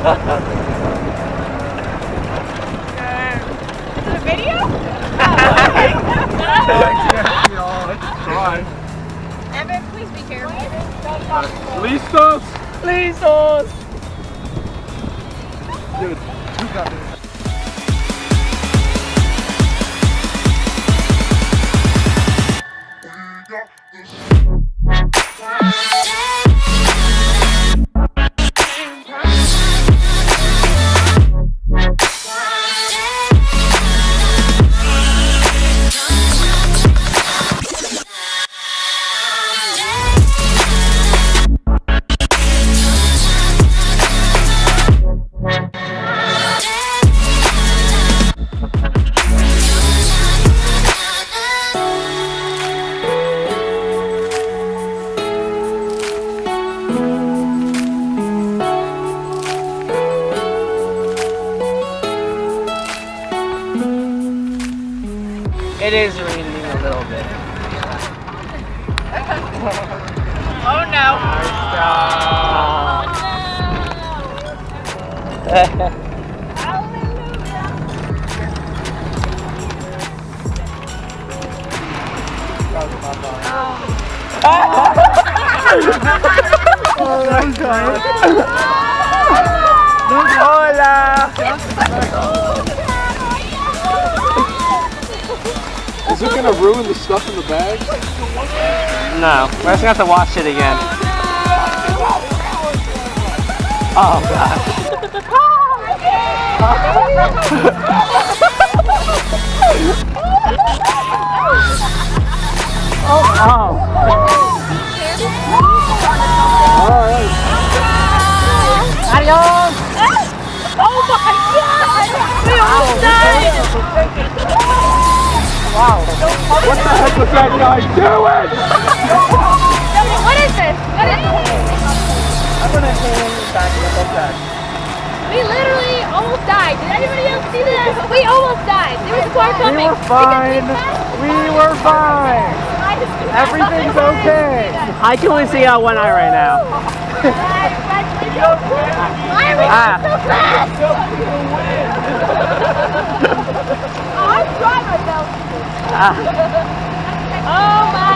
Is it a video? Evan, please be careful. Listos? Listos! Dude, you got this. It is raining a little bit. Oh no. Hola! Is it gonna ruin the stuff in the bag? No, we're just gonna have to wash it again. Oh god. Oh. Alright. Adios! Oh my god! We almost died! Wow. What the heck was that guy doing? What is this? What is this? I'm gonna hang back in the back. We literally almost died. Did anybody else see this? We almost died. There was a car coming. We were fine. We were fine. Everything's okay. I can only see out one eye right now. Why are we so fast? Oh, I'm trying my best. Oh my